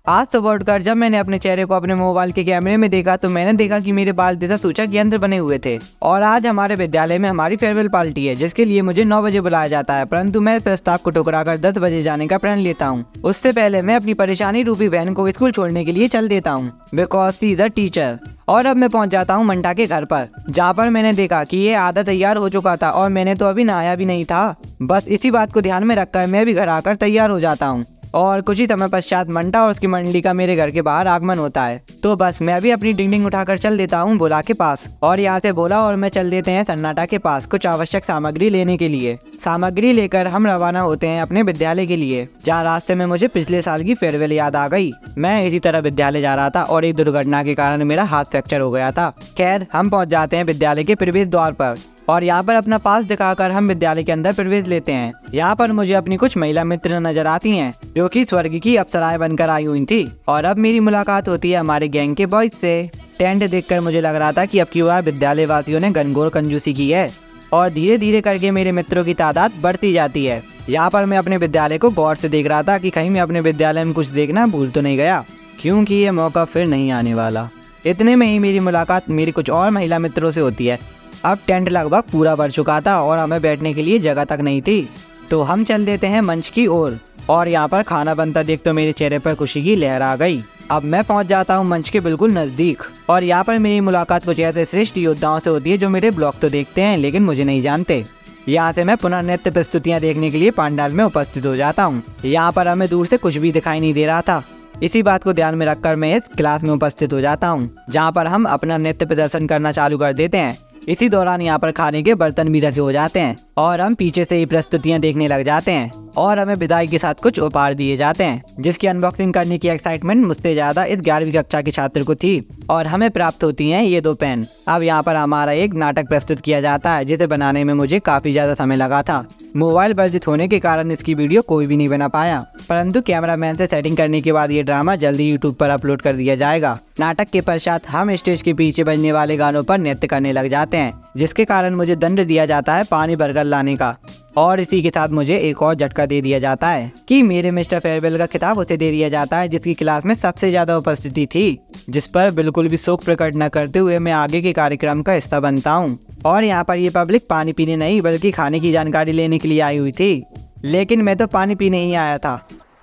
आज सुबह उठकर जब मैंने अपने चेहरे को अपने मोबाइल के कैमरे में देखा तो मैंने देखा कि मेरे बाल दिशा सूचक यंत्र बने हुए थे। और आज हमारे विद्यालय में हमारी फेयरवेल पार्टी है जिसके लिए मुझे 9 बजे बुलाया जाता है, परंतु मैं प्रस्ताव को ठुकराकर 10 बजे जाने का प्रण लेता हूँ। उससे पहले मैं अपनी परेशानी रूपी बहन को स्कूल छोड़ने के लिए चल देता हूँ, because she is a teacher. और अब मैं पहुंच जाता हूं मंटा के घर पर, जहां पर मैंने देखा कि ये आधा तैयार हो चुका था और मैंने तो अभी नहाया भी नहीं था। बस इसी बात को ध्यान में रखकर मैं भी घर आकर तैयार हो जाता हूं। और कुछ ही समय पश्चात मंटा और उसकी मंडली का मेरे घर के बाहर आगमन होता है। तो बस मैं भी अपनी डिंग उठाकर चल देता हूँ भोला के पास, और यहाँ से भोला और मैं चल देते हैं सन्नाटा के पास कुछ आवश्यक सामग्री लेने के लिए। सामग्री लेकर हम रवाना होते हैं अपने विद्यालय के लिए, जहाँ रास्ते में मुझे पिछले साल की फेयरवेल याद आ गई। मैं इसी तरह विद्यालय जा रहा था और एक दुर्घटना के कारण मेरा हाथ फ्रैक्चर हो गया था। खैर, हम पहुँच जाते हैं विद्यालय के प्रवेश द्वार पर और यहाँ पर अपना पास दिखाकर हम विद्यालय के अंदर प्रवेश लेते हैं। यहाँ पर मुझे अपनी कुछ महिला मित्र नजर आती हैं जो कि स्वर्ग की अप्सराएं बनकर आई हुई थी। और अब मेरी मुलाकात होती है हमारे गैंग के बॉयज से। टेंट देखकर मुझे लग रहा था कि अब की बार विद्यालय वासियों ने घनघोर कंजूसी की है और धीरे धीरे करके मेरे मित्रों की तादाद बढ़ती जाती है। यहाँ पर मैं अपने विद्यालय को गौर से देख रहा था कि कहीं मैं अपने विद्यालय में कुछ देखना भूल तो नहीं गया, क्योंकि ये मौका फिर नहीं आने वाला। इतने में ही मेरी मुलाकात मेरी कुछ और महिला मित्रों से होती है। अब टेंट लगभग पूरा भर चुका था और हमें बैठने के लिए जगह तक नहीं थी, तो हम चल देते हैं मंच की ओर। और यहाँ पर खाना बनता देख तो मेरे चेहरे पर खुशी की लहर आ गई। अब मैं पहुँच जाता हूँ मंच के बिल्कुल नज़दीक और यहाँ पर मेरी मुलाकात कुछ ऐसे श्रेष्ठ योद्धाओं से होती है जो मेरे ब्लॉग तो देखते हैं लेकिन मुझे नहीं जानते। यहाँ से मैं पुनः नृत्य प्रस्तुतियाँ देखने के लिए पंडाल में उपस्थित हो जाता हूँ। यहाँ पर हमें दूर से कुछ भी दिखाई नहीं दे रहा था। इसी बात को ध्यान में रखकर मैं इस क्लास में उपस्थित हो जाता हूँ, जहाँ पर हम अपना नृत्य प्रदर्शन करना चालू कर देते हैं। इसी दौरान यहाँ पर खाने के बर्तन भी रखे हो जाते हैं और हम पीछे से ही प्रस्तुतियाँ देखने लग जाते हैं और हमें विदाई के साथ कुछ उपहार दिए जाते हैं, जिसकी अनबॉक्सिंग करने की एक्साइटमेंट मुझसे ज्यादा इस 11वीं कक्षा के छात्र को थी। और हमें प्राप्त होती हैं ये 2 पेन। अब यहाँ पर हमारा एक नाटक प्रस्तुत किया जाता है जिसे बनाने में मुझे काफी ज्यादा समय लगा था। मोबाइल वर्जित होने के कारण इसकी वीडियो कोई भी नहीं बना पाया, परंतु कैमरामैन से सेटिंग करने के बाद ये ड्रामा जल्दी यूट्यूब पर अपलोड कर दिया जाएगा। नाटक के पश्चात हम स्टेज के पीछे बजने वाले गानों पर नृत्य करने लग जाते हैं, जिसके कारण मुझे दंड दिया जाता है पानी भरकर लाने का। और इसी के साथ मुझे एक और झटका दे दिया जाता है कि मेरे मिस्टर फेयरवेल का खिताब उसे दे दिया जाता है जिसकी क्लास में सबसे ज्यादा उपस्थिति थी, जिस पर बिल्कुल भी शोक प्रकट न करते हुए मैं आगे के कार्यक्रम का हिस्सा बनता हूँ। और यहाँ पर ये पब्लिक पानी पीने नहीं बल्कि खाने की जानकारी लेने के लिए आई हुई थी, लेकिन मैं तो पानी पीने ही आया था।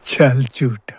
चल झूठा।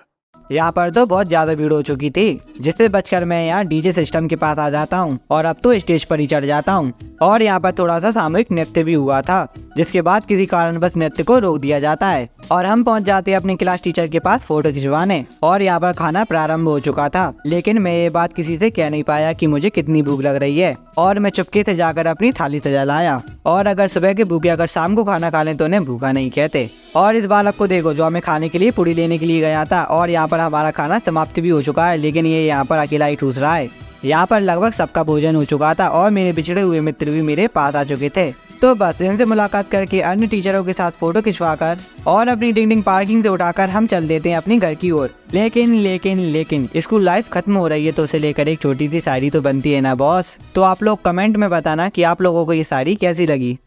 यहाँ पर तो बहुत ज्यादा भीड़ हो चुकी थी, जिससे बचकर मैं यहाँ डीजे सिस्टम के पास आ जाता हूँ और अब तो स्टेज पर ही चढ़ जाता हूँ। और यहाँ पर थोड़ा सा सामूहिक नृत्य भी हुआ था, जिसके बाद किसी कारणवश नृत्य को रोक दिया जाता है और हम पहुँच जाते हैं अपने क्लास टीचर के पास फोटो खिंचवाने। और यहाँ पर खाना प्रारंभ हो चुका था, लेकिन मैं ये बात किसी से कह नहीं पाया कि मुझे कितनी भूख लग रही है और मैं चुपके से जाकर अपनी थाली सजा लाया। और अगर सुबह के भूखे अगर शाम को खाना खा लें तो उन्हें भूखा नहीं कहते। और इस बालक को देखो जो हमें खाने के लिए पूरी लेने के लिए गया था, और यहाँ पर हमारा खाना समाप्त भी हो चुका है, लेकिन ये यहाँ पर अकेला ही ठूस रहा है। यहाँ पर लगभग सबका भोजन हो चुका था और मेरे बिछड़े हुए मित्र भी मेरे पास आ चुके थे। तो बस इनसे मुलाकात करके अन्य टीचरों के साथ फोटो खिंचवाकर और अपनी डिंग पार्किंग से उठाकर हम चल देते हैं अपनी घर की ओर। लेकिन स्कूल लाइफ खत्म हो रही है तो उसे लेकर एक छोटी सी शायरी तो बनती है ना बॉस। तो आप लोग कमेंट में बताना कि आप लोगों को ये शायरी कैसी लगी।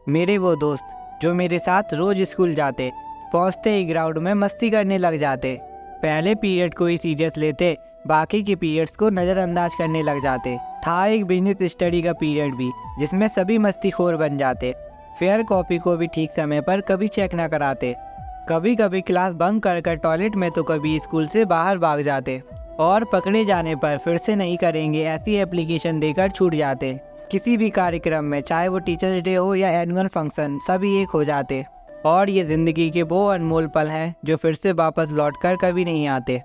मेरे वो दोस्त जो मेरे साथ रोज स्कूल जाते, पहुँचते ही ग्राउंड में मस्ती करने लग जाते। पहले पीरियड को ही सीरियस लेते, बाकी के पीरियड्स को नज़रअंदाज करने लग जाते। था एक बिजनेस स्टडी का पीरियड भी जिसमें सभी मस्तीखोर बन जाते। फेयर कॉपी को भी ठीक समय पर कभी चेक ना कराते, कभी कभी क्लास बंक कर टॉयलेट में तो कभी स्कूल से बाहर भाग जाते और पकड़े जाने पर फिर से नहीं करेंगे ऐसी एप्लीकेशन देकर छूट जाते। किसी भी कार्यक्रम में चाहे वो टीचर्स डे हो या एनुअल फंक्शन, सभी एक हो जाते। और ये ज़िंदगी के वो अनमोल पल हैं जो फिर से वापस लौटकर कभी नहीं आते।